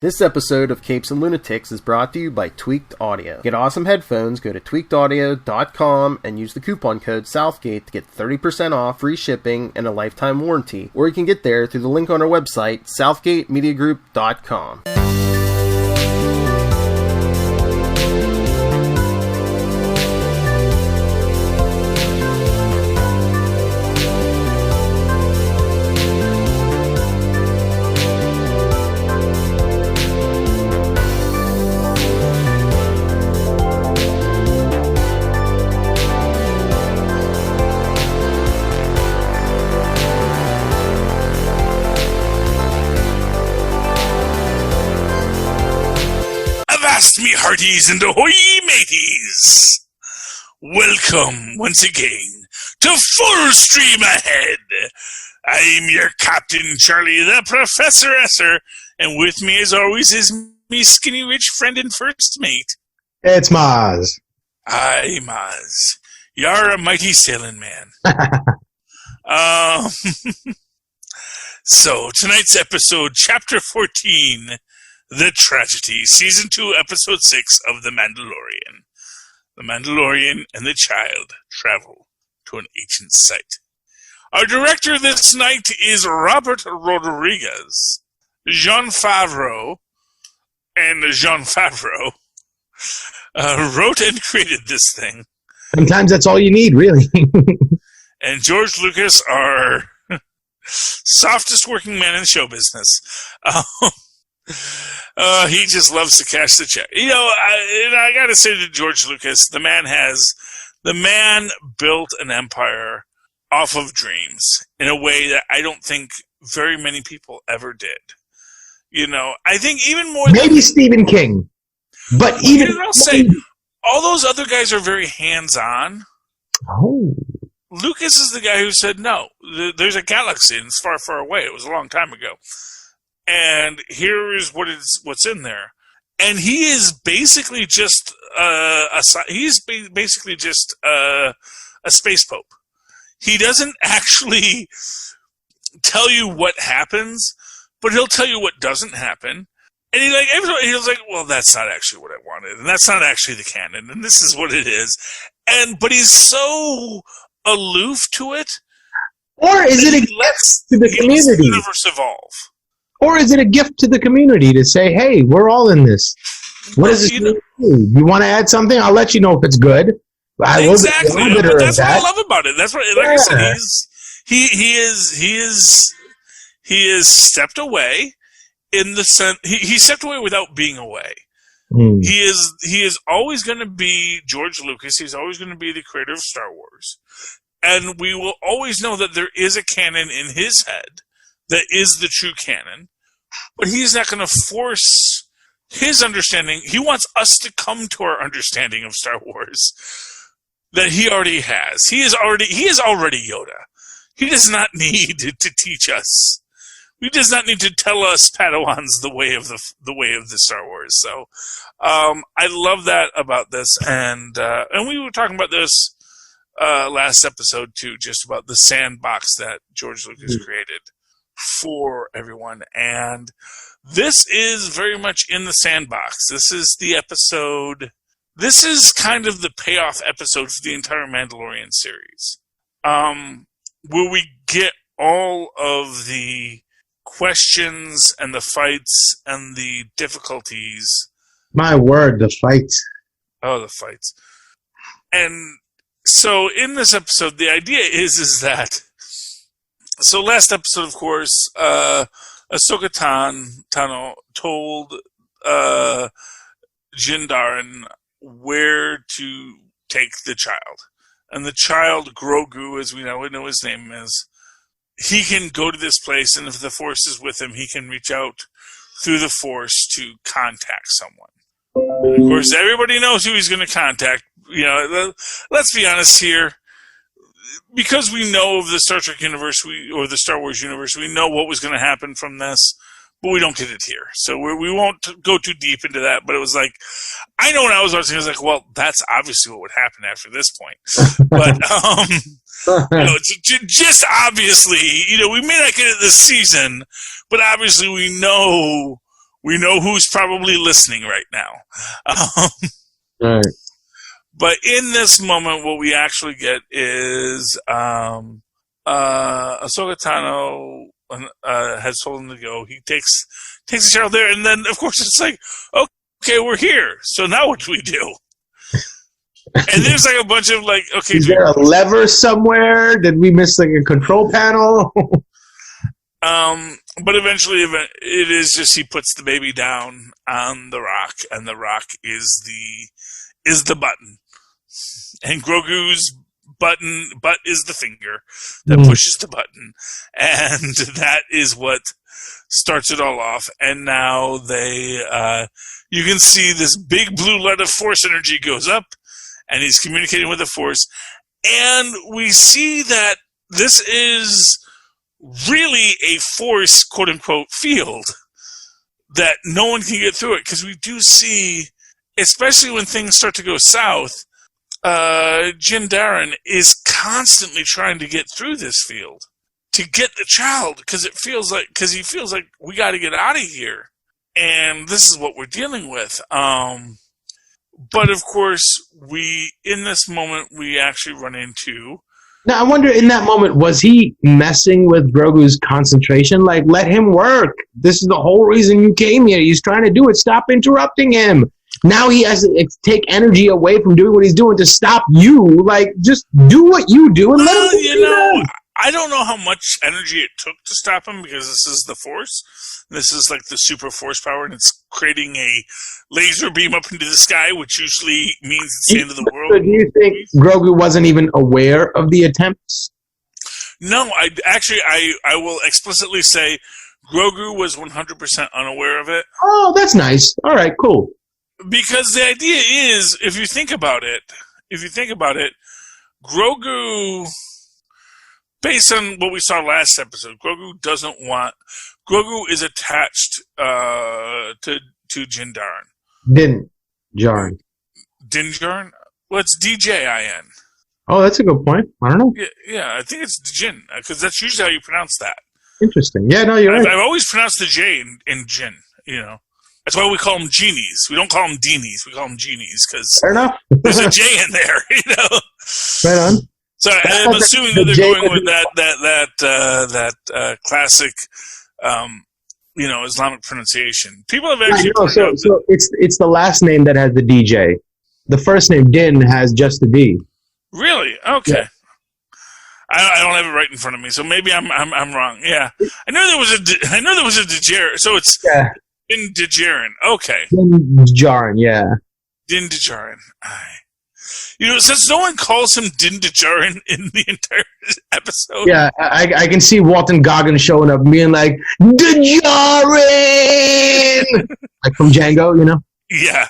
This episode of Capes and Lunatics is brought to you by Tweaked Audio. Get awesome headphones, go to tweakedaudio.com and use the coupon code Southgate to get 30% off, free shipping, and a lifetime warranty. Or you can get there through the link on our website, southgatemediagroup.com. Me hearties and ahoy mateys! Welcome once again to Full Stream Ahead. I'm your Captain Charlie, the Professor Esser, and with me as always is me skinny rich friend and first mate. It's Mozz. Aye, Mozz. You're a mighty sailing man. So, tonight's episode, Chapter 14, The Tragedy, Season 2, Episode 6 of The Mandalorian. The Mandalorian and the child travel to an ancient site. Our director this night is Robert Rodriguez. Jon Favreau wrote and created this thing. Sometimes that's all you need, really. And George Lucas, our softest working man in show business. He just loves to cash the check. You know, I gotta say to George Lucas, the man built an empire off of dreams in a way that I don't think very many people ever did. You know, I think even more maybe Stephen King, but even I'll say all those other guys are very hands-on. Oh, Lucas is the guy who said, no, there's a galaxy and it's far, far away. It was a long time ago. And here is what's in there, and he is basically just a space pope. He doesn't actually tell you what happens, but he'll tell you what doesn't happen. And he was like, well, that's not actually what I wanted, and that's not actually the canon, and this is what it is. But he's so aloof to it. Or is it a gift to the community? The universe evolve. Or is it a gift to the community to say, hey, we're all in this? What does this mean? You want to add something? I'll let you know if it's good. Exactly. But that's what I love about it. That's what, like I said, he is stepped away in the sense he stepped away without being away. Mm. He is always going to be George Lucas. He's always going to be the creator of Star Wars, and we will always know that there is a canon in his head that is the true canon, but he's not going to force his understanding. He wants us to come to our understanding of Star Wars that he already has. He is already Yoda. He does not need to teach us. He does not need to tell us Padawans the way of the Star Wars. So, I love that about this, and we were talking about this last episode too, just about the sandbox that George Lucas created for everyone, and this is very much in the sandbox. This is the episode. This is kind of the payoff episode for the entire Mandalorian series, where we get all of the questions and the fights and the difficulties. My word, the fights. Oh, the fights. And so in this episode, the idea is that. So last episode, of course, Ahsoka Tano told Din Djarin where to take the child. And the child, Grogu, as we know his name is, he can go to this place, and if the Force is with him, he can reach out through the Force to contact someone. And of course, everybody knows who he's going to contact. You know, let's be honest here. Because we know of the Star Trek universe, or the Star Wars universe, we know what was going to happen from this, but we don't get it here. So we won't go too deep into that, but it was like, I know when I was watching, I was like, well, that's obviously what would happen after this point. But, just obviously, we may not get it this season, but obviously we know We know who's probably listening right now. Right. But in this moment, what we actually get is Ahsoka Tano has told him to go. He takes the child there, and then, of course, it's like, okay, we're here. So now what do we do? And there's like a bunch of like, okay. Is there a lever somewhere? Did we miss like a control panel? But eventually it is just he puts the baby down on the rock, and the rock is the button. And Grogu's butt is the finger that pushes the button. And that is what starts it all off. And now you can see this big blue light of Force energy goes up, and he's communicating with the Force. And we see that this is really a Force, quote unquote, field that no one can get through it. Because we do see, especially when things start to go south, Jin Darren is constantly trying to get through this field to get the child, because he feels like we got to get out of here, and this is what we're dealing with. But of course, in this moment we actually run into. Now, I wonder, in that moment, was he messing with Grogu's concentration? Like, let him work. This is the whole reason you came here. He's trying to do it. Stop interrupting him. Now he has to take energy away from doing what he's doing to stop you. Like, just do what you do and let him do. I don't know how much energy it took to stop him, because this is the Force. This is like the super Force power, and it's creating a laser beam up into the sky, which usually means it's the end of the world. So do you think Grogu wasn't even aware of the attempts? No, I will explicitly say Grogu was 100% unaware of it. Oh, that's nice. All right, cool. Because the idea is, if you think about it, Grogu, based on what we saw last episode, Grogu is attached to Jin Darren. Din Djarin. Din Djarin? Well, it's DJIN. Oh, that's a good point. I don't know. Yeah, I think it's Jin, because that's usually how you pronounce that. Interesting. Yeah, no, you're right. I've always pronounced the J in Jin, you know. That's why we call them genies. We don't call them Deenies. We call them genies, because there's a J in there, you know. Right on. So I'm assuming that they're going with that classic, Islamic pronunciation. People have actually. So it's the last name that has the DJ. The first name Din has just the D. Really? Okay. Yeah. I don't have it right in front of me, so maybe I'm wrong. Yeah, I know there was a Djarin. So it's Din Djarin. Okay. Din Djarin, yeah. Din Djarin. Since no one calls him Din Djarin in the entire episode. Yeah, I can see Walton Goggins showing up being like, Djarin! Like from Django, you know? Yeah.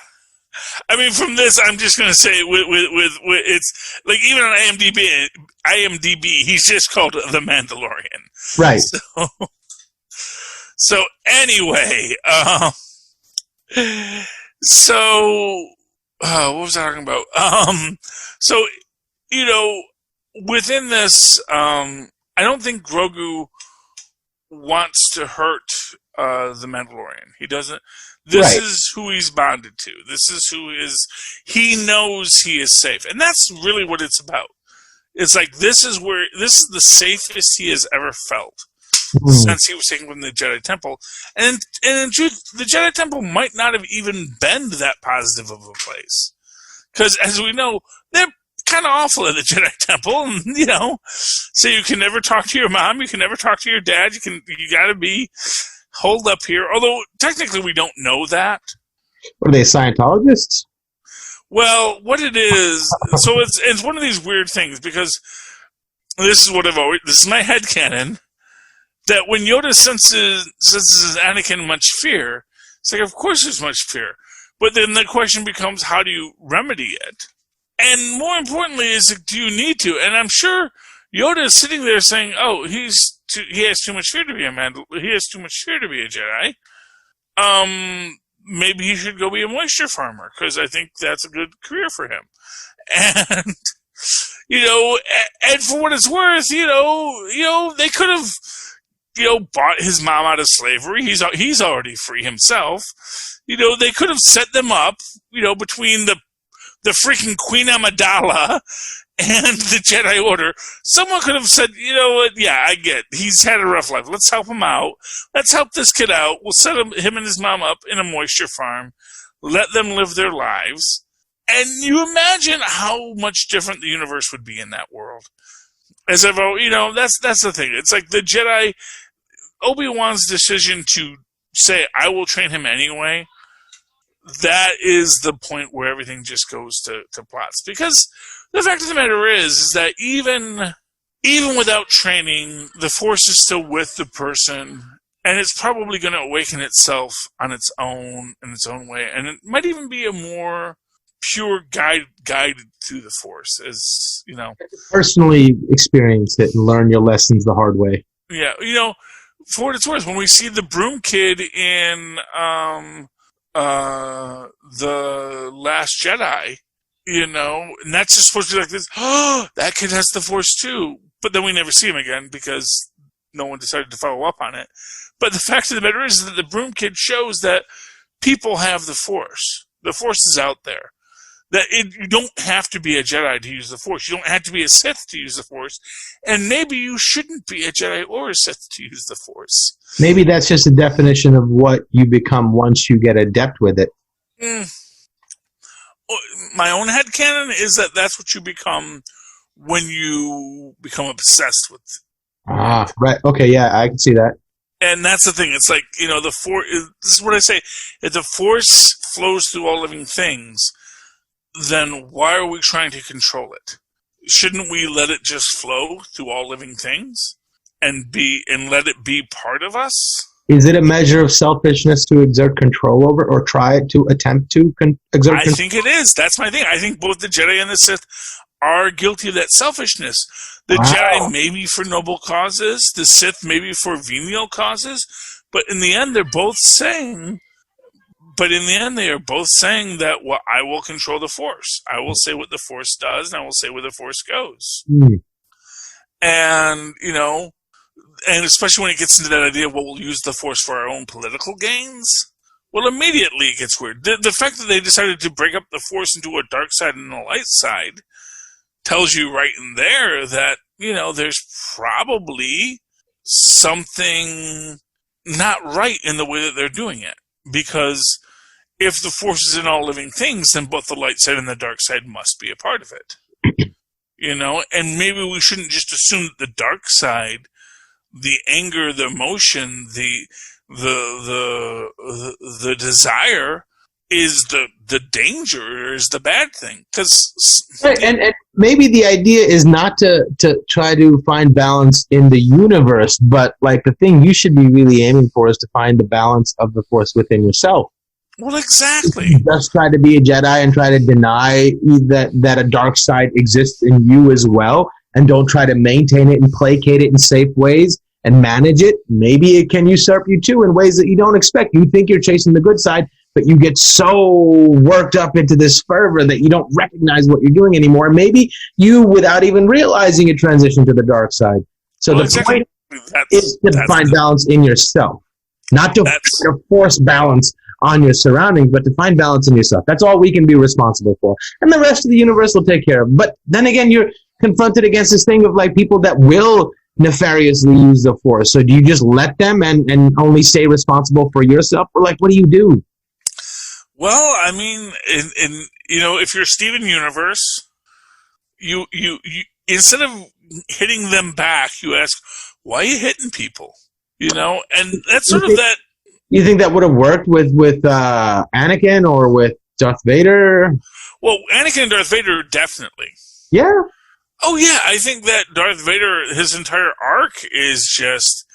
I mean, from this, I'm just going to say, with it's like, even on IMDb, he's just called The Mandalorian. Right. So anyway, what was I talking about? So, within this, I don't think Grogu wants to hurt the Mandalorian. He doesn't. This is who he's bonded to. This is he knows he is safe. And that's really what it's about. It's like, this is the safest he has ever felt since he was taken from the Jedi Temple. And in truth, the Jedi Temple might not have even been that positive of a place. Because, as we know, they're kind of awful at the Jedi Temple. And, so you can never talk to your mom. You can never talk to your dad. You got to be holed up here. Although, technically, we don't know that. What are they, Scientologists? Well, what it is, so it's one of these weird things, because this is my headcanon, that when Yoda senses Anakin much fear, it's like, of course there's much fear. But then the question becomes, how do you remedy it? And more importantly, is, do you need to? And I'm sure Yoda is sitting there saying, oh, he has too much fear to be a man. He has too much fear to be a Jedi. Maybe he should go be a moisture farmer, because I think that's a good career for him. And, and for what it's worth, they could have bought his mom out of slavery. He's already free himself. They could have set them up, between the freaking Queen Amidala and the Jedi Order. Someone could have said, you know what, yeah, I get it. He's had a rough life. Let's help him out. Let's help this kid out. We'll set him and his mom up in a moisture farm. Let them live their lives. And you imagine how much different the universe would be in that world. As if, that's the thing. It's like the Jedi, Obi-Wan's decision to say, I will train him anyway, that is the point where everything just goes to plots. Because the fact of the matter is that even without training, the Force is still with the person, and it's probably going to awaken itself on its own, in its own way. And it might even be a more pure guide through the Force, as personally experience it and learn your lessons the hard way. Yeah, for what it's worth, when we see the Broom Kid in the Last Jedi, and that's just supposed to be like this. Oh, that kid has the Force too, but then we never see him again because no one decided to follow up on it. But the fact of the matter is that the Broom Kid shows that people have the Force. The Force is out there. That you don't have to be a Jedi to use the Force. You don't have to be a Sith to use the Force. And maybe you shouldn't be a Jedi or a Sith to use the Force. Maybe that's just a definition of what you become once you get adept with it. My own headcanon is that that's what you become when you become obsessed with. Ah, right. Okay, yeah, I can see that. And that's the thing. It's like, the Force. This is what I say. If the Force flows through all living things, then why are we trying to control it? Shouldn't we let it just flow through all living things and let it be part of us? Is it a measure of selfishness to exert control over, or try to attempt to exert control? I think it is. That's my thing. I think both the Jedi and the Sith are guilty of that selfishness. The Jedi maybe for noble causes, the Sith maybe for venial causes, but in the end, they are both saying that, well, I will control the Force. I will say what the Force does, and I will say where the Force goes. And, and especially when it gets into that idea of, well, we'll use the Force for our own political gains, well, immediately it gets weird. The fact that they decided to break up the Force into a dark side and a light side tells you right in there that, there's probably something not right in the way that they're doing it. Because if the Force is in all living things, then both the light side and the dark side must be a part of it. And maybe we shouldn't just assume that the dark side, the anger, the emotion, the desire is the danger, is the bad thing. Right, and maybe the idea is not to try to find balance in the universe, but like the thing you should be really aiming for is to find the balance of the Force within yourself. Well, exactly. If you just try to be a Jedi and try to deny that a dark side exists in you as well, and don't try to maintain it and placate it in safe ways and manage it, maybe it can usurp you too in ways that you don't expect. You think you're chasing the good side, but you get so worked up into this fervor that you don't recognize what you're doing anymore. And maybe you, without even realizing it, transition to the dark side. So the point is to find balance in yourself, not to force balance on your surroundings, but to find balance in yourself. That's all we can be responsible for. And the rest of the universe will take care of. But then again, you're confronted against this thing of like people that will nefariously use the Force. So do you just let them and only stay responsible for yourself? Or like, what do you do? Well, I mean, if you're Steven Universe, you instead of hitting them back, you ask, why are you hitting people? And that's sort of that. You think that would have worked with Anakin or with Darth Vader? Well, Anakin and Darth Vader, definitely. Yeah. Oh, yeah. I think that Darth Vader, his entire arc is just,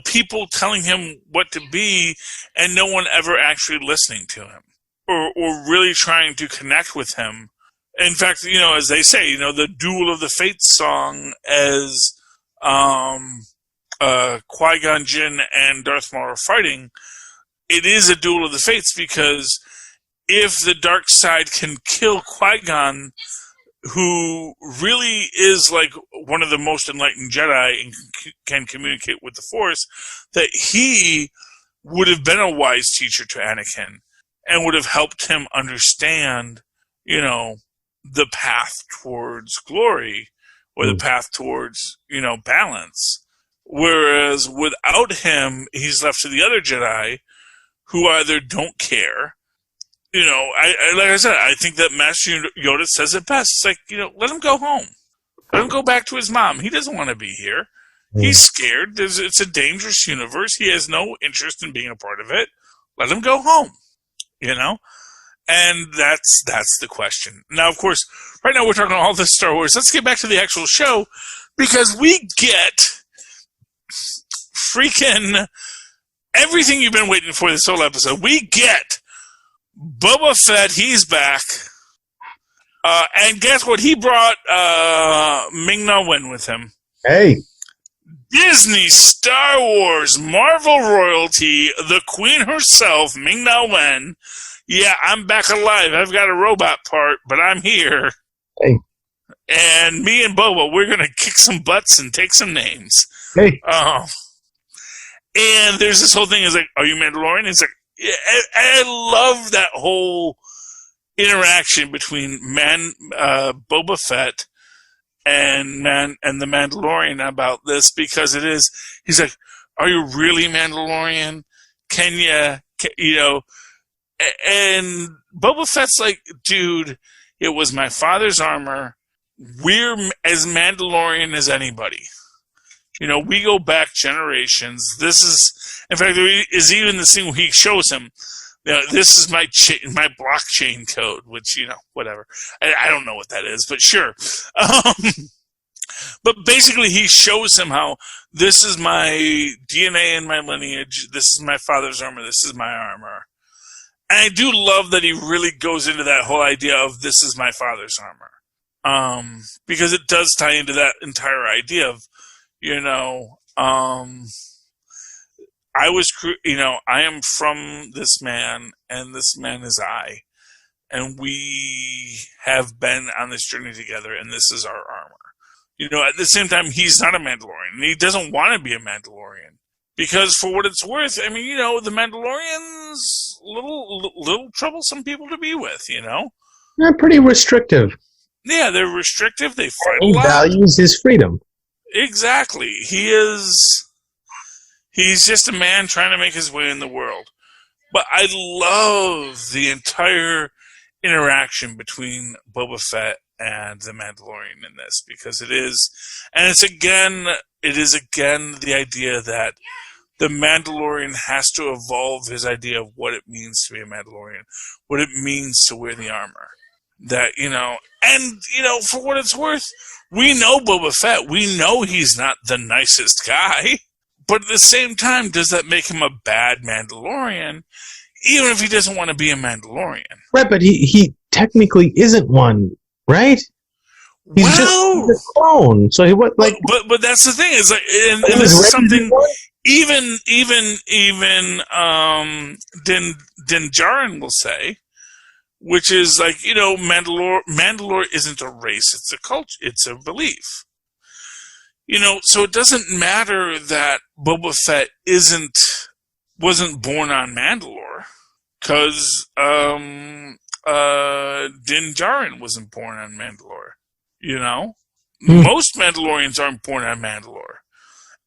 people telling him what to be and no one ever actually listening to him or really trying to connect with him. In fact, as they say, the Duel of the Fates song as Qui-Gon Jinn and Darth Maul are fighting, it is a duel of the fates because if the dark side can kill Qui-Gon, who really is like one of the most enlightened Jedi and can communicate with the Force, that he would have been a wise teacher to Anakin and would have helped him understand, the path towards glory or the path towards, balance. Whereas without him, he's left to the other Jedi who either don't care. Like I said, I think that Master Yoda says it best. It's like, let him go home. Let him go back to his mom. He doesn't want to be here. He's scared. It's a dangerous universe. He has no interest in being a part of it. Let him go home. And that's the question. Now, of course, right now we're talking all this Star Wars. Let's get back to the actual show, because we get freaking everything you've been waiting for this whole episode. We get Boba Fett. He's back. And guess what? He brought Ming-Na Wen with him. Hey. Disney, Star Wars, Marvel royalty, the queen herself, Ming-Na Wen. Yeah, I'm back alive. I've got a robot part, but I'm here. Hey. And me and Boba, we're going to kick some butts and take some names. Hey. And there's this whole thing. It's like, are you Mandalorian? It's like, I love that whole interaction between Boba Fett and the Mandalorian about this, because he's like, are you really Mandalorian? Can you, and Boba Fett's like, dude, it was my father's armor. We're as Mandalorian as anybody. We go back generations. This is, in fact, there is even the scene where he shows him, this is my my blockchain code, which, whatever. I don't know what that is, but sure. But basically he shows him how this is my DNA and my lineage. This is my father's armor. This is my armor. And I do love that he really goes into that whole idea of this is my father's armor. Because it does tie into that entire idea of, I am from this man, and this man is I. And we have been on this journey together, and this is our armor. At the same time, he's not a Mandalorian, and he doesn't want to be a Mandalorian. Because for what it's worth, I mean, the Mandalorian's little troublesome people to be with, They're pretty restrictive. Yeah, they're restrictive. They fight a He lot. values his freedom. Exactly. He's just a man trying to make his way in the world. But I love the entire interaction between Boba Fett and the Mandalorian in this, because it is again the idea that the Mandalorian has to evolve his idea of what it means to be a Mandalorian, what it means to wear the armor. That, and, for what it's worth, we know Boba Fett. We know he's not the nicest guy. But at the same time, does that make him a bad Mandalorian, even if he doesn't want to be a Mandalorian? Right, but he technically isn't one, right? He's just a clone. So he what like? But that's the thing, is like, and this is something even Din Djarin will say, which is like, Mandalore isn't a race; it's a culture, it's a belief. So it doesn't matter that Boba Fett wasn't born on Mandalore, because Din Djarin wasn't born on Mandalore. Most Mandalorians aren't born on Mandalore,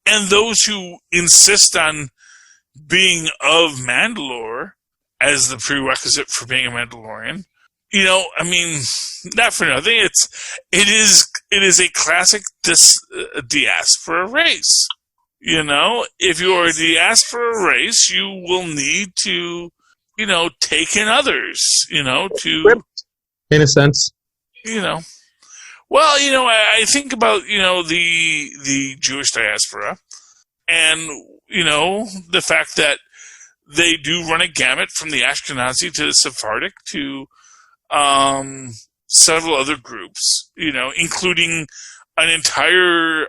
and those who insist on being of Mandalore as the prerequisite for being a Mandalorian, not for nothing. It is a classic diaspora race. If you are a diaspora race, you will need to, take in others. To, in a sense. Well, I think about the Jewish diaspora, and the fact that they do run a gamut from the Ashkenazi to the Sephardic to several other groups, including an entire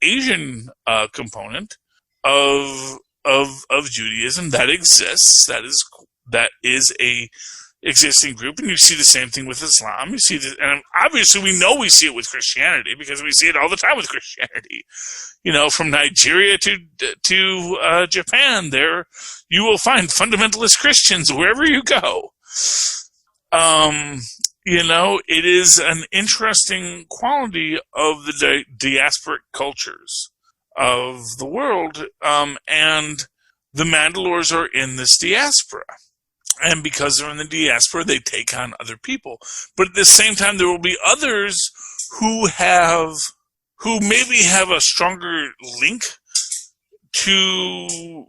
Asian component of Judaism that exists. That is existing group, and you see the same thing with Islam. You see this, and obviously we see it with Christianity because we see it all the time with Christianity. From Nigeria to Japan, there you will find fundamentalist Christians wherever you go. It is an interesting quality of the diasporic cultures of the world, and the Mandalores are in this diaspora. And because they're in the diaspora, they take on other people. But at the same time, there will be others who maybe have a stronger link to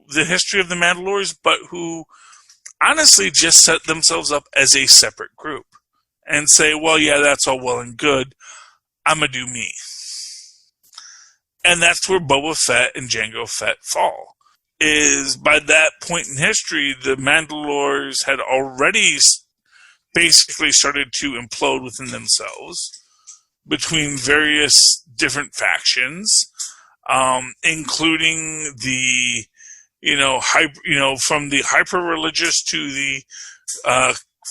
the history of the Mandalores, but who honestly just set themselves up as a separate group and say, well, yeah, that's all well and good. I'm going to do me. And that's where Boba Fett and Jango Fett fall. Is by that point in history, the Mandalores had already basically started to implode within themselves between various different factions, including the, from the hyper-religious to the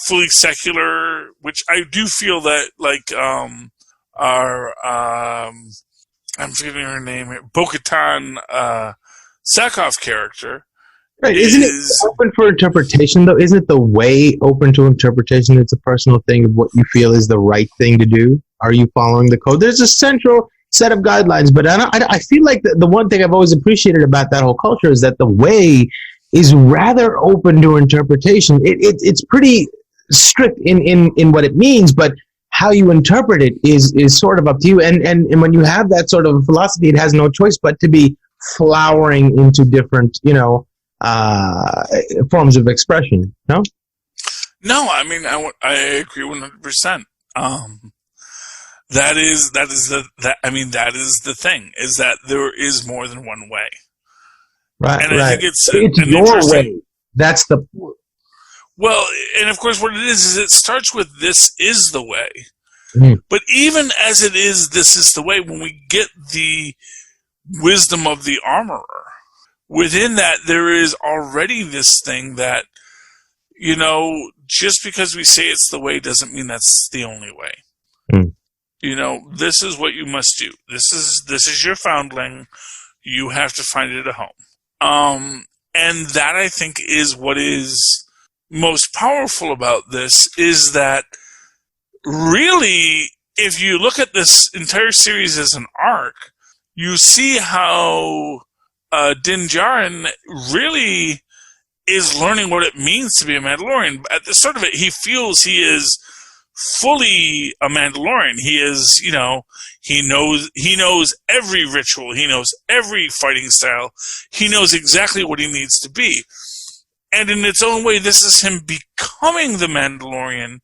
fully secular, which I do feel that, I'm forgetting her name here, Bo-Katan, Sakov character. Right. Isn't it open for interpretation, though? Isn't the way open to interpretation? It's a personal thing of what you feel is the right thing to do. Are you following the code? There's a central set of guidelines, but I feel like the one thing I've always appreciated about that whole culture is that the way is rather open to interpretation. It's pretty strict in what it means, but how you interpret it is sort of up to you. And when you have that sort of philosophy, it has no choice but to be flowering into different, forms of expression. No? No, I mean, I agree 100%. That is the thing, is that there is more than one way. Right. And I think it's your way. That's the. Well, and of course what it is it starts with this is the way. Mm. But even as it is, this is the way, when we get the wisdom of the armorer, within that there is already this thing that, just because we say it's the way doesn't mean that's the only way. Mm. This is what you must do. This is your foundling. You have to find it a home. And that, I think, is what is most powerful about this, is that really, if you look at this entire series as an arc, you see how Din Djarin really is learning what it means to be a Mandalorian. At the start of it, he feels he is fully a Mandalorian. He is, he knows every ritual. He knows every fighting style. He knows exactly what he needs to be. And in its own way, this is him becoming the Mandalorian,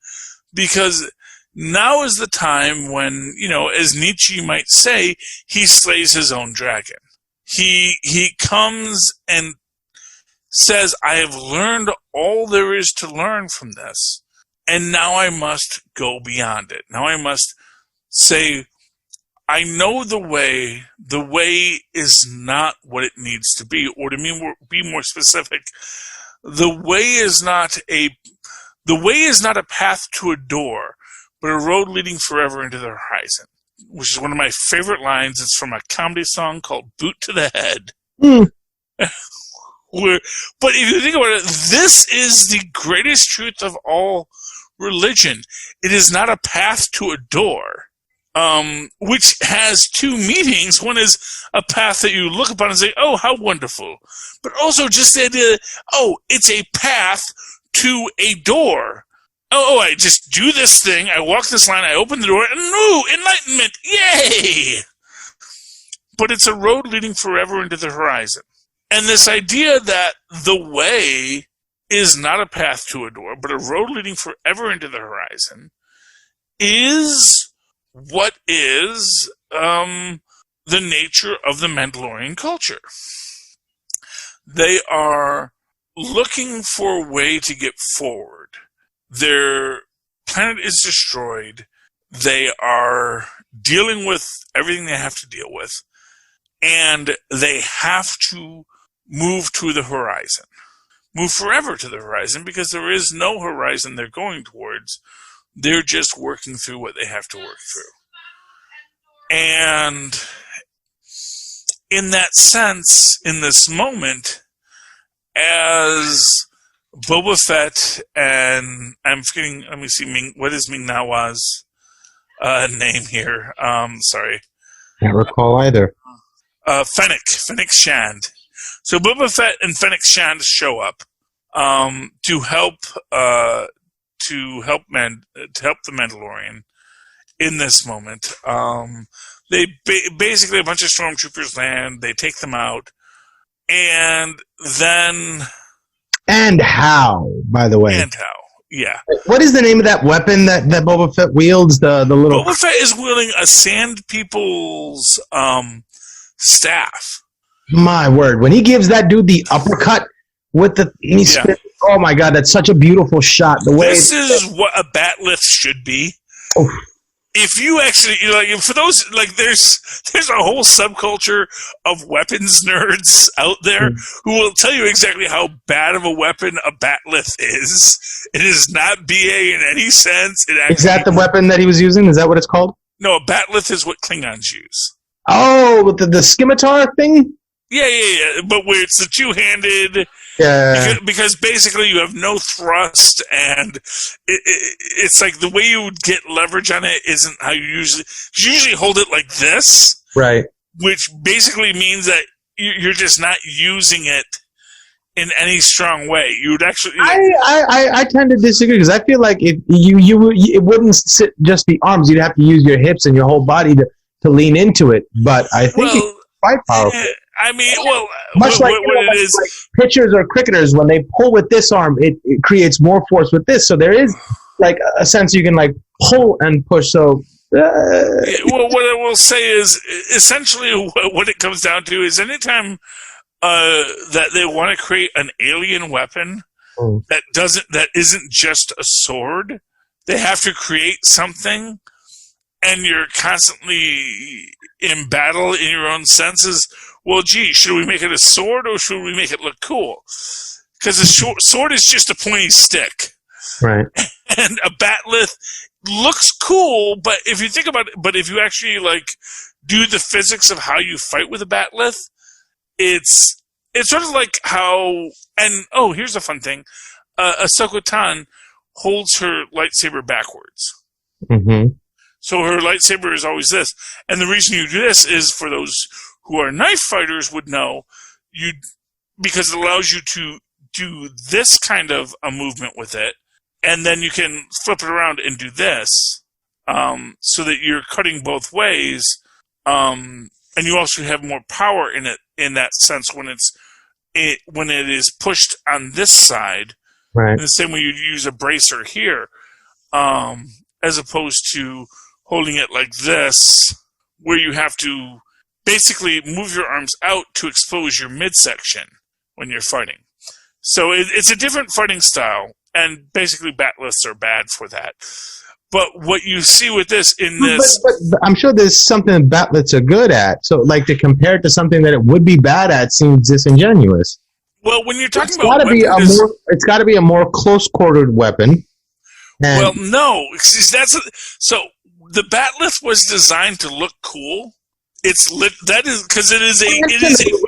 because now is the time when, as Nietzsche might say, he slays his own dragon. He comes and says, I have learned all there is to learn from this, and now I must go beyond it. Now I must say, I know the way. The way is not what it needs to be, or to be more specific, the way is not a path to a door, but a road leading forever into the horizon, which is one of my favorite lines. It's from a comedy song called Boot to the Head. Mm. But if you think about it, this is the greatest truth of all religion. It is not a path to a door, which has two meanings. One is a path that you look upon and say, oh, how wonderful. But also just the idea that, oh, it's a path to a door. Oh, I just do this thing, I walk this line, I open the door, and ooh, enlightenment, yay! But it's a road leading forever into the horizon. And this idea that the way is not a path to a door, but a road leading forever into the horizon, is what is the nature of the Mandalorian culture. They are looking for a way to get forward. Their planet is destroyed. They are dealing with everything they have to deal with, and they have to move to the horizon. move forever to the horizon because there is no horizon they're going towards. They're just working through what they have to work through. And in that sense, in this moment, as Boba Fett and I'm forgetting, let me see, what is Ming Na Wa's name here? Sorry. Can't recall either. Fennec Shand. So Boba Fett and Fennec Shand show up to help the Mandalorian in this moment. They basically a bunch of stormtroopers land. They take them out, and then how? By the way, yeah. What is the name of that weapon that Boba Fett wields? The little Boba Fett is wielding a Sand People's staff. My word! When he gives that dude the uppercut with the oh my God, that's such a beautiful shot. This is what a batleth should be. Oof. If you actually for those there's a whole subculture of weapons nerds out there who will tell you exactly how bad of a weapon a batleth is. It is not BA in any sense. Is that the weapon that he was using? Is that what it's called? No, a batleth is what Klingons use. Oh, with the scimitar thing? Yeah. But where it's the two-handed. Yeah. Because basically you have no thrust, and it's like the way you would get leverage on it isn't how you usually hold it like this. Right. Which basically means that you're just not using it in any strong way. You would actually. I tend to disagree because I feel like if it wouldn't sit just the arms. You'd have to use your hips and your whole body to lean into it. But I think it's quite powerful. I mean, much like pitchers or cricketers, when they pull with this arm, it creates more force with this. So there is like a sense you can like pull and push. So. What I will say is essentially what it comes down to is anytime that they want to create an alien weapon that isn't just a sword, they have to create something, and you're constantly in battle in your own senses. Well, gee, should we make it a sword or should we make it look cool? Because a sword is just a pointy stick. Right. And a batleth looks cool, but if you think about it, if you actually do the physics of how you fight with a batleth, it's sort of like how, and here's a fun thing, Ahsoka Tano holds her lightsaber backwards. Mm-hmm. So her lightsaber is always this. And the reason you do this is for those who are knife fighters would know, because it allows you to do this kind of a movement with it, and then you can flip it around and do this, so that you're cutting both ways, and you also have more power in it in that sense when it is pushed on this side, right? In the same way you'd use a bracer here, as opposed to holding it like this, where you have to basically move your arms out to expose your midsection when you're fighting. So it's a different fighting style, and basically batleths are bad for that. But what you see with this but I'm sure there's something batleths are good at. So to compare it to something that it would be bad at seems disingenuous. Well, when you're talking it's got to be a more close-quartered weapon. Well, no, so the batleth was designed to look cool. That is because it is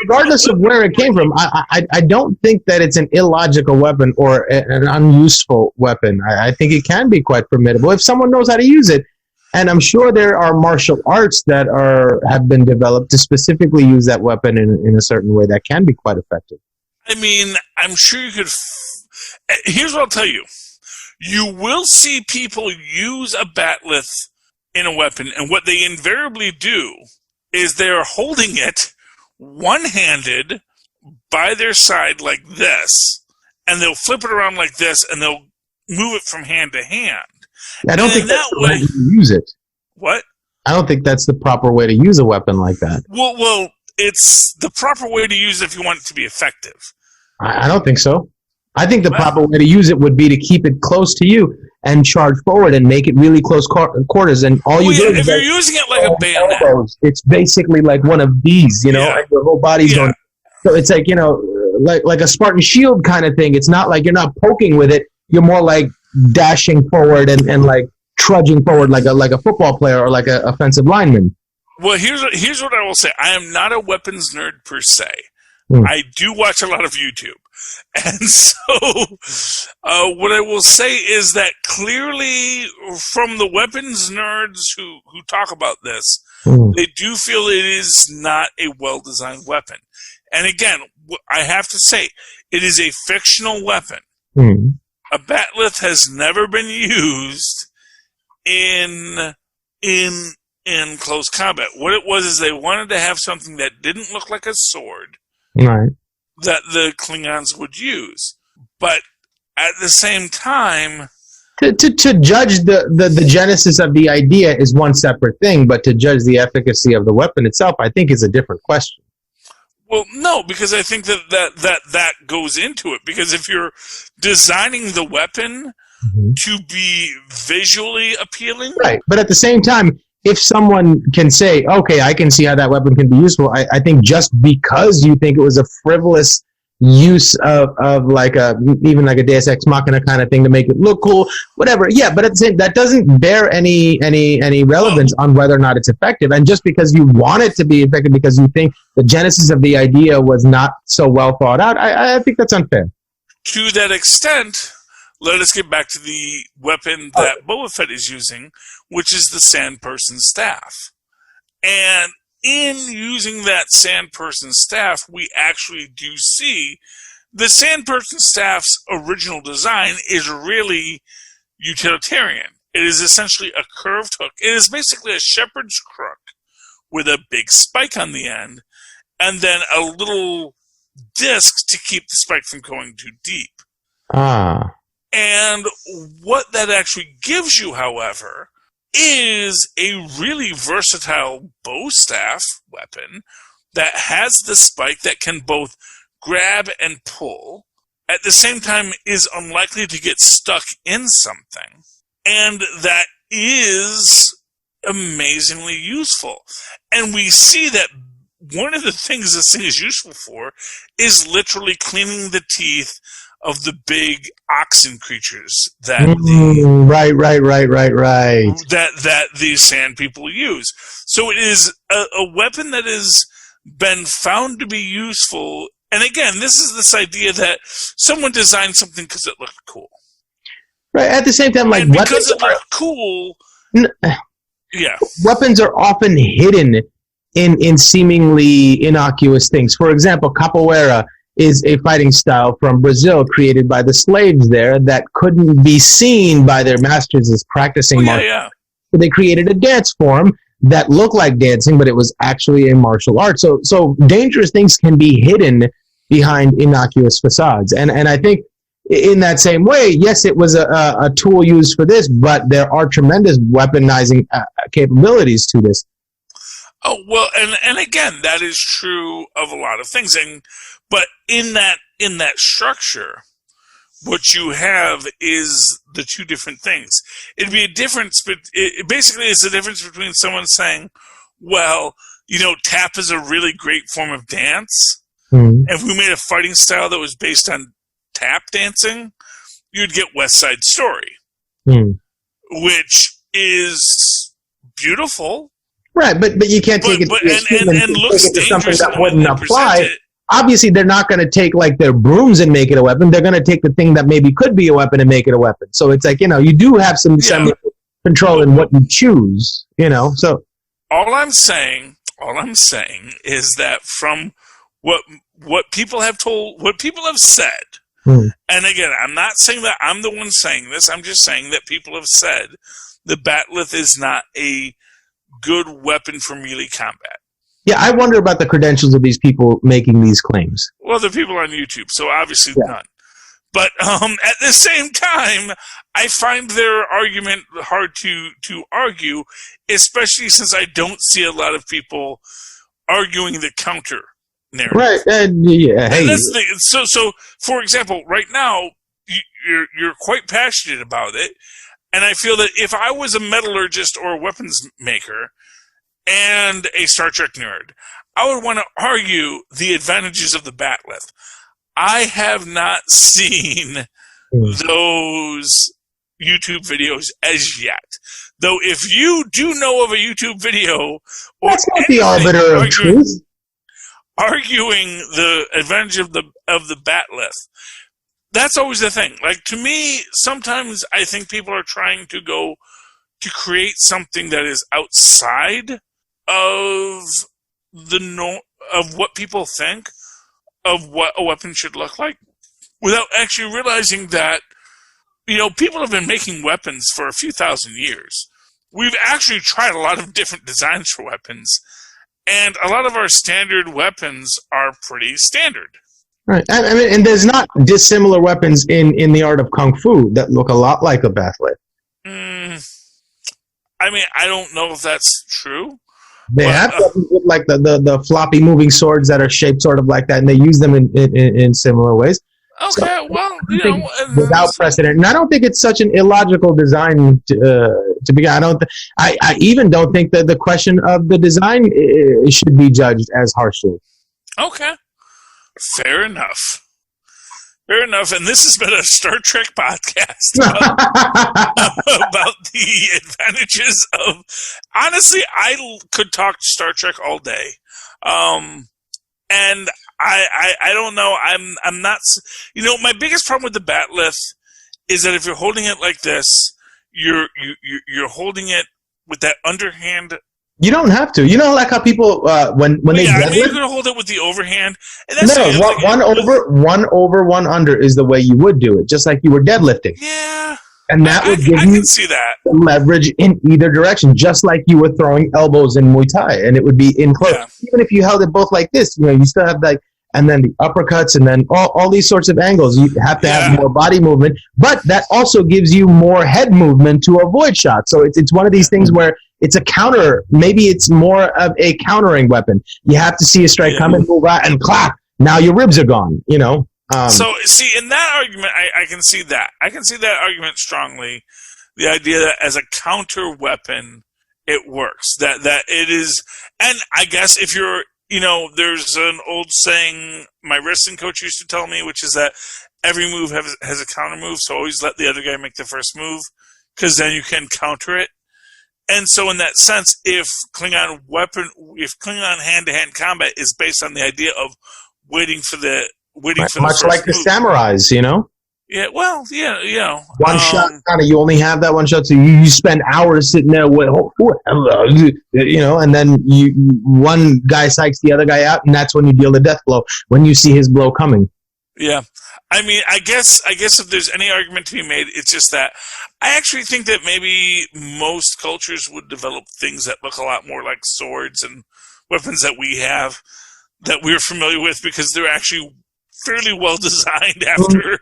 regardless of where it came from. I don't think that it's an illogical weapon or an unuseful weapon. I think it can be quite formidable if someone knows how to use it. And I'm sure there are martial arts that have been developed to specifically use that weapon in a certain way that can be quite effective. I mean, I'm sure you could. Here's what I'll tell you: you will see people use a batleth in a weapon, and what they invariably do is they're holding it one-handed by their side like this, and they'll flip it around like this, and they'll move it from hand to hand. I don't think that's the way to use it. What? I don't think that's the proper way to use a weapon like that. Well, it's the proper way to use it if you want it to be effective. I don't think so. I think the proper way to use it would be to keep it close to you and charge forward and make it really close quarters. And all you do is if you're using it like a bayonet, it's basically like one of these, and your whole body's going. So it's like, like a Spartan shield kind of thing. It's not like you're not poking with it. You're more like dashing forward and like trudging forward like a football player or like an offensive lineman. Well, here's what I will say. I am not a weapons nerd per se. I do watch a lot of YouTube. And so what I will say is that clearly from the weapons nerds who talk about this, they do feel it is not a well-designed weapon. And again, I have to say, it is a fictional weapon. A batleth has never been used in close combat. What it was is they wanted to have something that didn't look like a sword, right, that the Klingons would use. But at the same time, to judge the genesis of the idea is one separate thing, but to judge the efficacy of the weapon itself, I think, is a different question. Well, no, because I think that goes into it. Because if you're designing the weapon to be visually appealing, right? But at the same time, if someone can say, "Okay, I can see how that weapon can be useful," I think just because you think it was a frivolous use of like even like a Deus Ex Machina kind of thing to make it look cool, whatever. Yeah, but at the same, that doesn't bear any relevance on whether or not it's effective. And just because you want it to be effective because you think the genesis of the idea was not so well thought out, I think that's unfair. To that extent, let us get back to the weapon that Boba Fett is using, which is the Sand Person staff. And in using that Sand Person staff, we actually do see the Sand Person staff's original design is really utilitarian. It is essentially a curved hook. It is basically a shepherd's crook with a big spike on the end, and then a little disc to keep the spike from going too deep. And what that actually gives you, however, is a really versatile bow staff weapon that has the spike that can both grab and pull, at the same time is unlikely to get stuck in something, and that is amazingly useful. And we see that one of the things this thing is useful for is literally cleaning the teeth of the big oxen creatures that that these sand people use. So it is a weapon that has been found to be useful. And again, this is this idea that someone designed something because it looked cool. Right. At the same time, like, and because it looked cool, yeah, weapons are often hidden in seemingly innocuous things. For example, capoeira is a fighting style from Brazil created by the slaves there that couldn't be seen by their masters as practicing martial arts. So they created a dance form that looked like dancing, but it was actually a martial art. So dangerous things can be hidden behind innocuous facades. And I think in that same way, yes, it was a tool used for this, but there are tremendous weaponizing capabilities to this. Oh, well, and again, that is true of a lot of things. But in that structure, what you have is the two different things. It'd be a difference, but it basically is the difference between someone saying, well, tap is a really great form of dance. And if we made a fighting style that was based on tap dancing, you'd get West Side Story, which is beautiful. Right, but you can't take it and looks dangerous. Something that wouldn't apply. Obviously, they're not going to take like their brooms and make it a weapon. They're going to take the thing that maybe could be a weapon and make it a weapon. So it's like, you do have some control in what you choose. So all I'm saying is that from what people have said, and again, I'm not saying that I'm the one saying this. I'm just saying that people have said the batleth is not a good weapon for melee combat. Yeah, I wonder about the credentials of these people making these claims. Well, they're people on YouTube, so obviously none. But at the same time, I find their argument hard to argue, especially since I don't see a lot of people arguing the counter narrative. Right. Hey. That's the, so for example, right now you're quite passionate about it, and I feel that if I was a metallurgist or a weapons maker and a Star Trek nerd, I would want to argue the advantages of the batleth. I have not seen those YouTube videos as yet. Though if you do know of a YouTube video or That's not the arbiter of truth. Arguing the advantage of the batleth, that's always the thing. Like, to me, sometimes I think people are trying to go to create something that is outside of of what people think of what a weapon should look like, without actually realizing that, people have been making weapons for a few thousand years. We've actually tried a lot of different designs for weapons, and a lot of our standard weapons are pretty standard. Right. I mean, and there's not dissimilar weapons in the art of Kung Fu that look a lot like a batleth. I mean, I don't know if that's true. They have weapons with like the floppy moving swords that are shaped sort of like that, and they use them in similar ways. Okay, so, well, without precedent, and I don't think it's such an illogical design to begin. I even don't think that the question of the design should be judged as harshly. Okay, fair enough. Fair enough, and this has been a Star Trek podcast about the advantages of... Honestly, I could talk Star Trek all day. And I don't know, I'm not... my biggest problem with the batleth is that if you're holding it like this, you're holding it with that underhand... You don't have to. Like how people when they deadlift, I mean, you're gonna hold it with the overhand. And that's one over, one under is the way you would do it, just like you were deadlifting. Yeah, and that would give you see that leverage in either direction, just like you were throwing elbows in Muay Thai, and it would be in close. Yeah. Even if you held it both like this, you still have and then the uppercuts, and then all these sorts of angles. You have to have more body movement, but that also gives you more head movement to avoid shots. So it's one of these things where it's a counter. Maybe it's more of a countering weapon. You have to see a strike come and move out and clap. Now your ribs are gone. So see, in that argument, I can see that. I can see that argument strongly. The idea that as a counter weapon, it works. That it is, and I guess if you're, there's an old saying my wrestling coach used to tell me, which is that every move has a counter move. So always let the other guy make the first move, because then you can counter it. And so in that sense, if Klingon hand-to-hand combat is based on the idea of waiting for the much like the samurais, Yeah, well, yeah. One shot, you only have that one shot, so you spend hours sitting there with, and then one guy psychs the other guy out, and that's when you deal the death blow, when you see his blow coming. Yeah. I mean, I guess if there's any argument to be made, it's just that I actually think that maybe most cultures would develop things that look a lot more like swords and weapons that we have, that we're familiar with, because they're actually fairly well designed after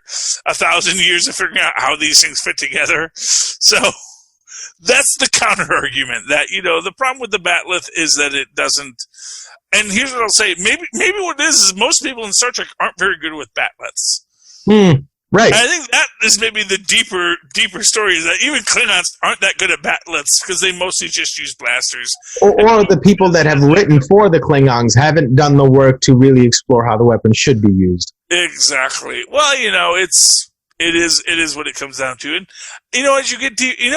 1,000 years of figuring out how these things fit together. So that's the counter argument, that, the problem with the batleth is that it doesn't. And here's what I'll say. Maybe what it is most people in Star Trek aren't very good with batleths. Right. And I think that is maybe the deeper story, is that even Klingons aren't that good at batleths because they mostly just use blasters. Or the people that have written for the Klingons haven't done the work to really explore how the weapon should be used. Exactly. Well, it is what it comes down to. And, as you get deep, and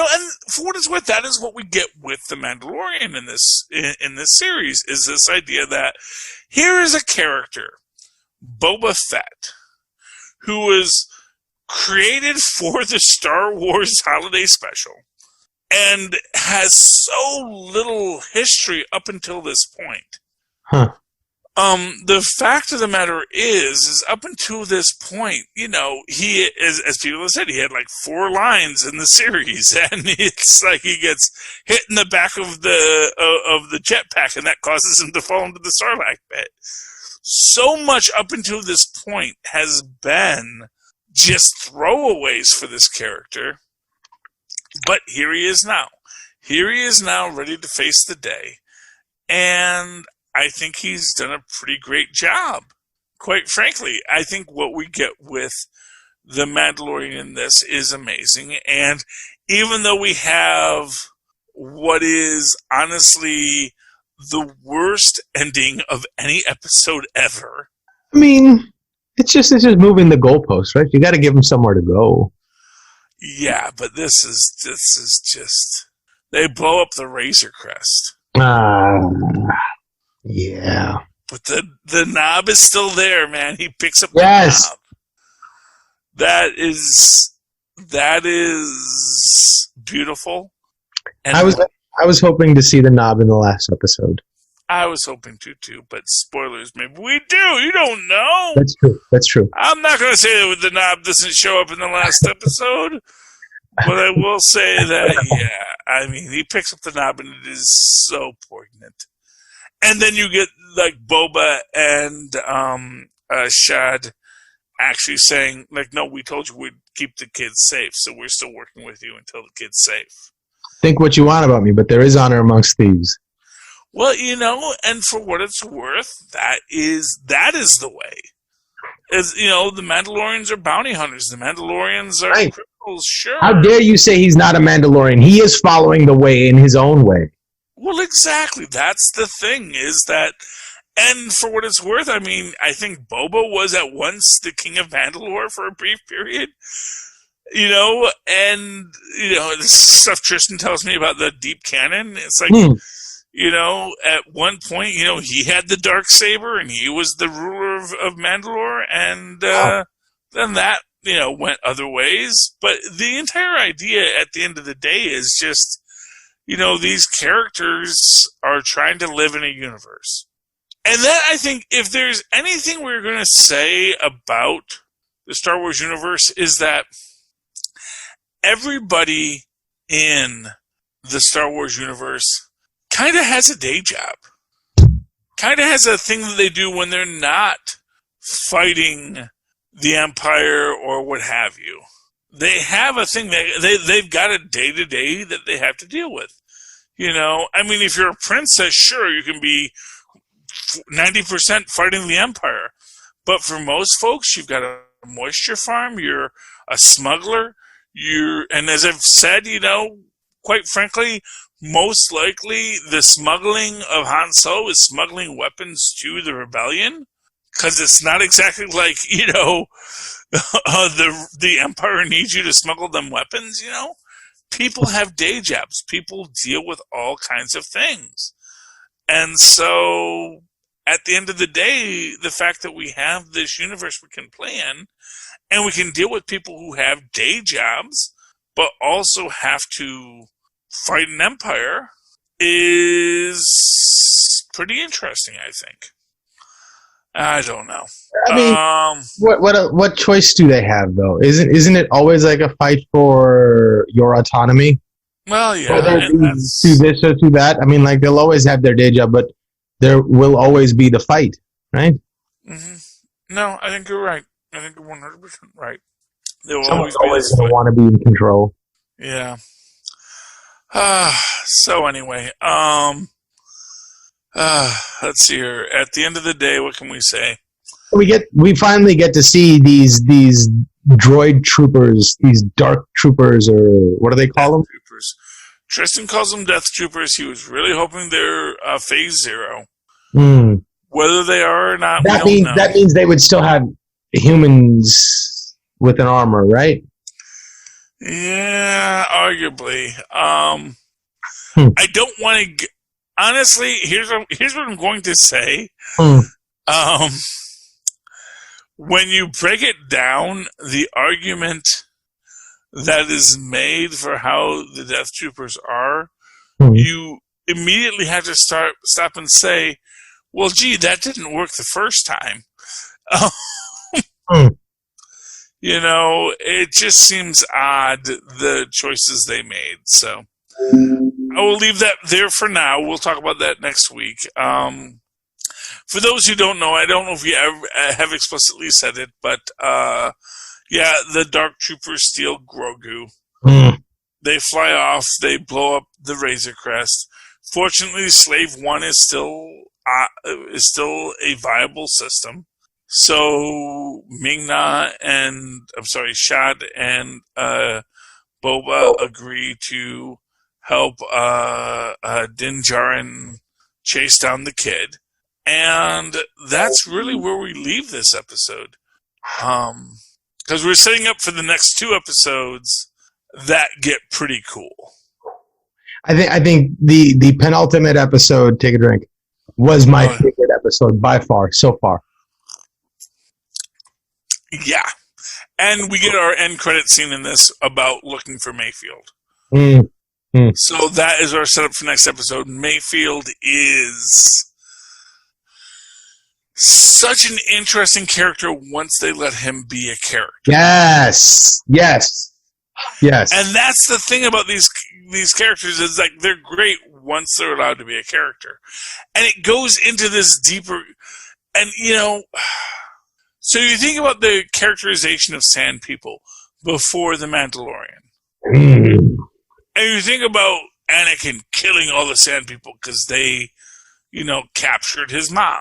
for what it's worth, that is what we get with The Mandalorian in this series, is this idea that here is a character, Boba Fett, who was created for the Star Wars Holiday Special and has so little history up until this point. Huh. The fact of the matter is up until this point, he is, as people have said, he had like 4 lines in the series, and it's like he gets hit in the back of the jetpack, and that causes him to fall into the Sarlacc pit. So much up until this point has been just throwaways for this character, but here he is now. Here he is now, ready to face the day, and I think he's done a pretty great job. Quite frankly, I think what we get with The Mandalorian in this is amazing. And even though we have what is honestly the worst ending of any episode ever. I mean, It's just moving the goalposts, right? You got to give them somewhere to go. Yeah, but this is just they blow up the Razor Crest. Yeah. But the knob is still there, man. He picks up the knob. That is beautiful. And I was hoping to see the knob in the last episode. I was hoping to too, but spoilers, maybe we do. You don't know. That's true. I'm not going to say that the knob doesn't show up in the last episode, but I will say that, yeah, I mean, he picks up the knob and it is so poignant. And then you get, like, Boba and Shad actually saying, like, no, we told you we'd keep the kids safe, so we're still working with you until the kid's safe. Think what you want about me, but there is honor amongst thieves. Well, you know, and for what it's worth, that is the way. As you know, the Mandalorians are bounty hunters. The Mandalorians are criminals, sure. How dare you say he's not a Mandalorian? He is following the way in his own way. Well, exactly. That's the thing, is that, and for what it's worth, I mean, I think Boba was at once the king of Mandalore for a brief period. You know, and, you know, this stuff Tristan tells me about the deep canon. It's like, you know, at one point, you know, he had the Darksaber and he was the ruler of Mandalore, and then that, you know, went other ways. But the entire idea at the end of the day is just, you know, these characters are trying to live in a universe. And that, I think, if there's anything we're going to say about the Star Wars universe, is that everybody in the Star Wars universe kind of has a day job. Kind of has a thing that they do when they're not fighting the Empire or what have you. They have a thing that they've got a day-to-day that they have to deal with. You know, I mean, if you're a princess, sure, you can be 90% fighting the Empire. But for most folks, you've got a moisture farm, you're a smuggler, and as I've said, you know, quite frankly, most likely the smuggling of Han Solo is smuggling weapons to the rebellion, because it's not exactly like, you know, the Empire needs you to smuggle them weapons, you know. People have day jobs. People deal with all kinds of things. And so, at the end of the day, the fact that we have this universe we can play in, and we can deal with people who have day jobs, but also have to fight an empire, is pretty interesting, I think. I don't know. I mean, what choice do they have, though? Isn't it always like a fight for your autonomy? Well, yeah. Whether to this or to that. I mean, like, they'll always have their day job, but there will always be the fight, right? Mm-hmm. No, I think you're right. I think you're 100% right. There will Someone's always going to want to be in control. Yeah. So anyway, let's see here. At the end of the day, what can we say? We finally get to see these droid troopers, these dark troopers, or what do they call them? Troopers. Tristan calls them Death Troopers. He was really hoping they're Phase Zero. Whether they are or not, we don't know. That means they would still have humans with an armor, right? Yeah, arguably. I don't want to. Honestly, here's what I'm going to say. When you break it down, the argument that is made for how the Death Troopers are, you immediately have to stop and say, well, gee, that didn't work the first time. You know, it just seems odd, the choices they made. So I will leave that there for now. We'll talk about that next week. For those who don't know, I don't know if you ever have explicitly said it, but yeah, the Dark Troopers steal Grogu. They fly off. They blow up the Razor Crest. Fortunately, Slave One is still a viable system. So Shad and Boba agree to help Din Djarin chase down the kid. And that's really where we leave this episode. Because we're setting up for the next 2 episodes that get pretty cool. I think the penultimate episode, Take a Drink, was my favorite episode by far, so far. Yeah. And we get our end credit scene in this about looking for Mayfield. So that is our setup for next episode. Mayfield is such an interesting character once they let him be a character. Yes. And that's the thing about these characters is like they're great once they're allowed to be a character. And it goes into this deeper, and so you think about the characterization of Sand People before The Mandalorian. And you think about Anakin killing all the Sand People because they, captured his mom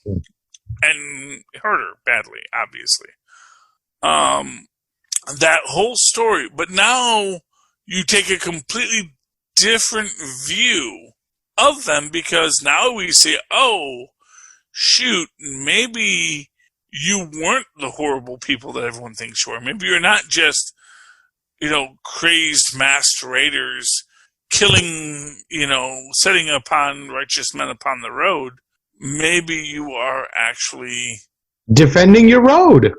and hurt her badly, obviously. That whole story. But now you take a completely different view of them because now we say, oh, shoot, maybe you weren't the horrible people that everyone thinks you are. Maybe you're not just, crazed masked raiders killing, setting upon righteous men upon the road. Maybe you are actually defending your road.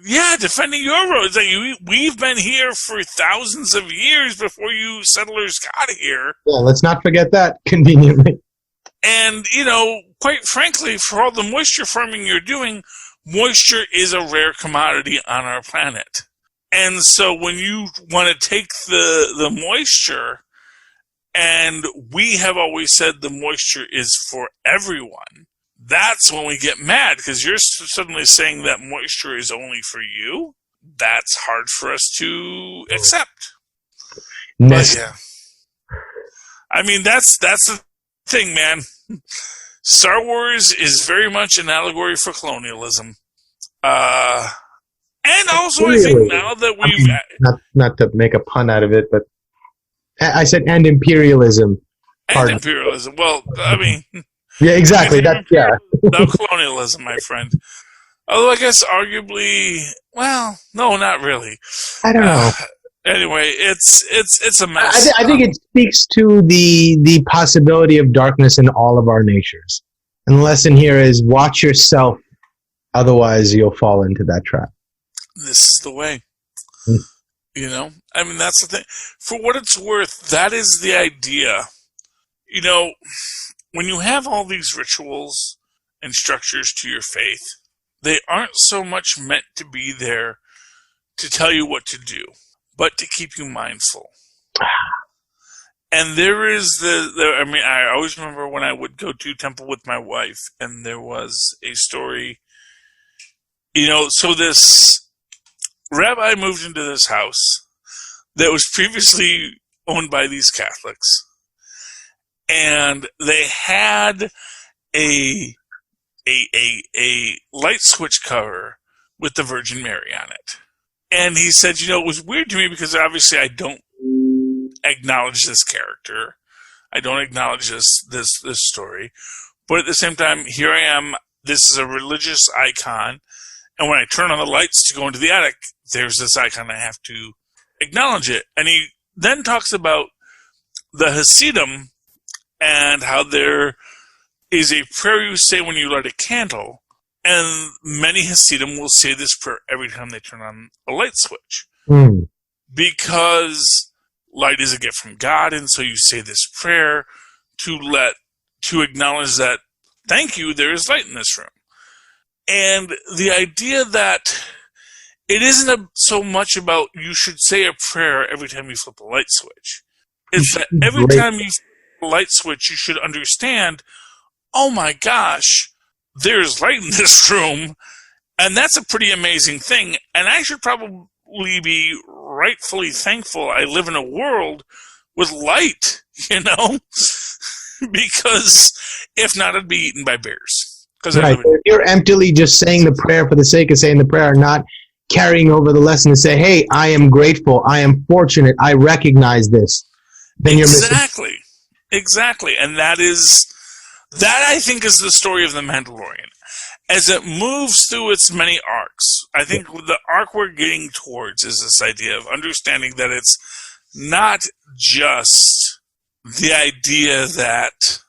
Yeah, defending your road. It's like we've been here for thousands of years before you settlers got here. Yeah, let's not forget that, conveniently. And, quite frankly, for all the moisture farming you're doing, moisture is a rare commodity on our planet. And so when you want to take the moisture, and we have always said the moisture is for everyone, that's when we get mad, because you're suddenly saying that moisture is only for you. That's hard for us to accept. But yeah. I mean, that's the thing, man. Star Wars is very much an allegory for colonialism. And also, I think now that we've... Not to make a pun out of it, but I said, and imperialism. And imperialism. Well, I mean... Yeah, exactly. That's, yeah. No colonialism, my friend. Although I guess arguably... Well, no, not really. I don't know. Anyway, it's a mess. I think it speaks to the possibility of darkness in all of our natures. And the lesson here is watch yourself, otherwise you'll fall into that trap. This is the way. I mean, that's the thing. For what it's worth, that is the idea. When you have all these rituals and structures to your faith, they aren't so much meant to be there to tell you what to do, but to keep you mindful. And there is I always remember when I would go to temple with my wife, and there was a story, so this rabbi moved into this house that was previously owned by these Catholics, and they had a light switch cover with the Virgin Mary on it. And he said, it was weird to me because obviously I don't acknowledge this character. I don't acknowledge this story. But at the same time, here I am. This is a religious icon. And when I turn on the lights to go into the attic, there's this icon. I have to acknowledge it. And he then talks about the Hasidim and how there is a prayer you say when you light a candle. And many Hasidim will say this prayer every time they turn on a light switch. Because light is a gift from God, and so you say this prayer to acknowledge that, thank you, there is light in this room. And the idea that it isn't so much about you should say a prayer every time you flip a light switch. It's that every time you flip a light switch, you should understand, oh my gosh, there's light in this room, and that's a pretty amazing thing. And I should probably be rightfully thankful I live in a world with light, because if not, I'd be eaten by bears. Right. If you're emptily just saying the prayer for the sake of saying the prayer, not carrying over the lesson to say, hey, I am grateful, I am fortunate, I recognize this, then you're missing. Exactly. And that I think is the story of The Mandalorian. as it moves through its many arcs, I think the arc we're getting towards is this idea of understanding that it's not just the idea that,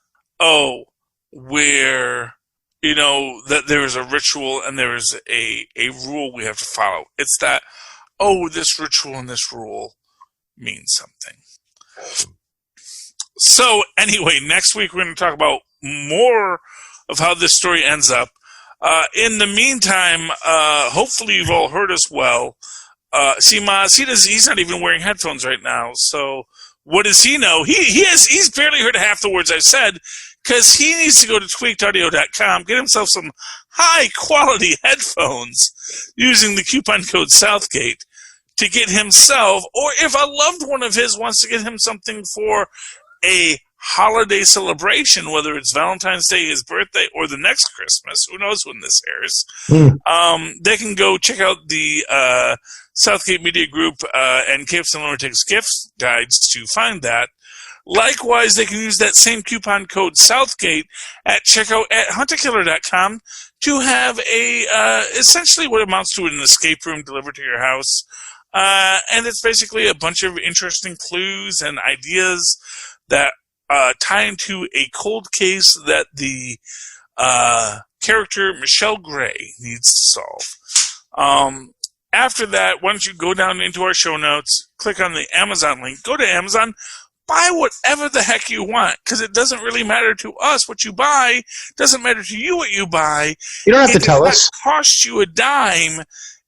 that there is a ritual and there is a rule we have to follow. It's that, this ritual and this rule means something. So anyway, next week we're going to talk about more of how this story ends up. In the meantime, hopefully you've all heard us well. See, Mozz, he's not even wearing headphones right now. So what does he know? He's barely heard half the words I've said, because he needs to go to tweakedaudio.com, get himself some high-quality headphones using the coupon code Southgate to get himself, or if a loved one of his wants to get him something for a holiday celebration, whether it's Valentine's Day, his birthday, or the next Christmas, who knows when this airs, they can go check out the Southgate Media Group and Capes and Lunatics gift guides to find that. Likewise, they can use that same coupon code Southgate at checkout at hunterkiller.com to have essentially what amounts to an escape room delivered to your house. And it's basically a bunch of interesting clues and ideas that tie into a cold case that the character Michelle Gray needs to solve. After that, why don't you go down into our show notes, click on the Amazon link, go to Amazon, buy whatever the heck you want, because it doesn't really matter to us what you buy. It doesn't matter to you what you buy. You don't have to tell us. It costs you a dime.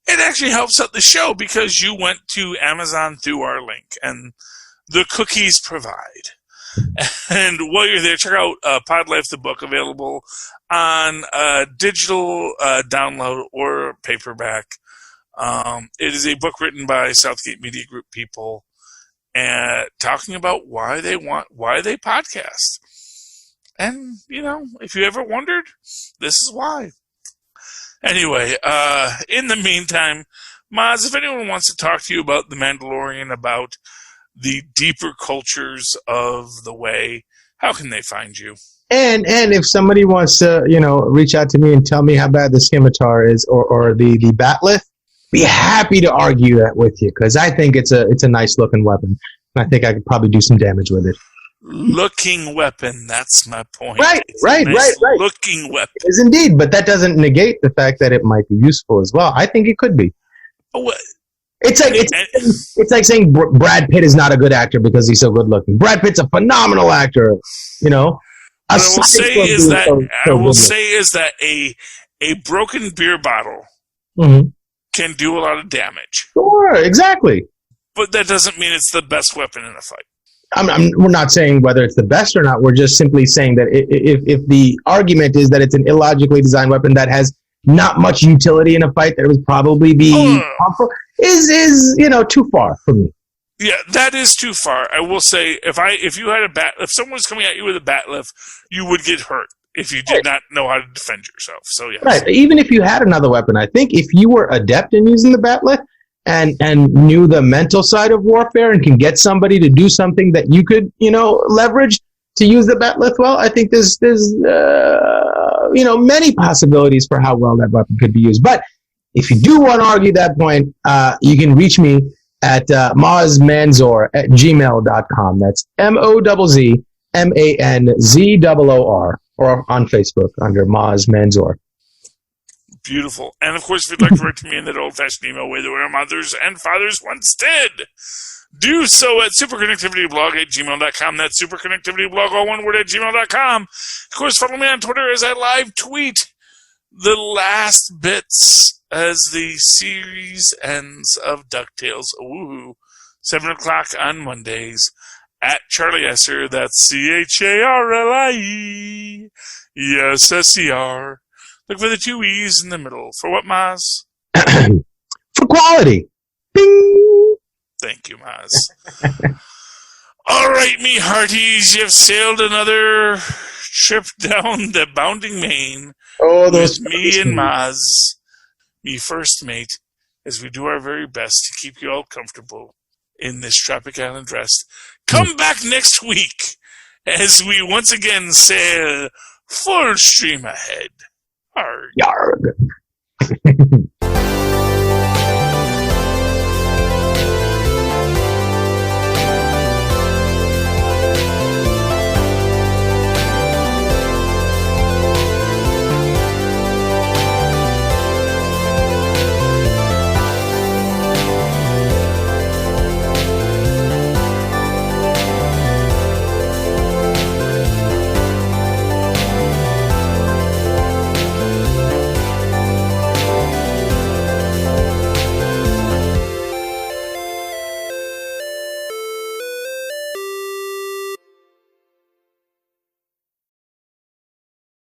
It actually helps out the show because you went to Amazon through our link, and the cookies provide. And while you're there, check out Pod Life, the book, available on digital download or paperback. It is a book written by Southgate Media Group people, and talking about why they podcast. And, if you ever wondered, this is why. Anyway, in the meantime, Mozz, if anyone wants to talk to you about The Mandalorian, about the deeper cultures of the way, how can they find you? And if somebody wants to, reach out to me and tell me how bad the scimitar is or the batleth, be happy to argue that with you, because I think it's a nice looking weapon. And I think I could probably do some damage with it. Looking weapon, that's my point. Right. Looking weapon. It is indeed, but that doesn't negate the fact that it might be useful as well. I think it could be. It's like saying Brad Pitt is not a good actor because he's so good looking. Brad Pitt's a phenomenal actor, What I will say is that a broken beer bottle can do a lot of damage. Sure, exactly. But that doesn't mean it's the best weapon in a fight. We're not saying whether it's the best or not. We're just simply saying that if the argument is that it's an illogically designed weapon that has not much utility in a fight, that it would probably be harmful, is too far for me. Yeah, that is too far. I will say, if someone was coming at you with a batleth, you would get hurt if you did not know how to defend yourself. So yes. Right. Even if you had another weapon, I think if you were adept in using the batleth and knew the mental side of warfare and can get somebody to do something that you could, leverage to use the batleth well, I think there's many possibilities for how well that weapon could be used. But if you do want to argue that point, you can reach me at mozzmanzor@gmail.com. That's MOZZMANZOOR, or on Facebook under Mozz Manzor. Beautiful. And, of course, if you'd like to write to me in that old-fashioned email way that our mothers and fathers once did, do so at superconnectivityblog@gmail.com. That's superconnectivityblog, all one word, @gmail.com. Of course, follow me on Twitter as I live tweet the last bits as the series ends of DuckTales. Woohoo. 7 o'clock on Mondays at Charlie Esser. That's CHARLIE. Yes, SER. Look for the 2 E's in the middle. For what, Mozz? For quality. Bing! Thank you, Mozz. All right, me hearties, you've sailed another trip down the bounding main with me and Mozz, me first mate, as we do our very best to keep you all comfortable in this tropic island rest. Come back next week as we once again sail full stream ahead. Arg. Yarg.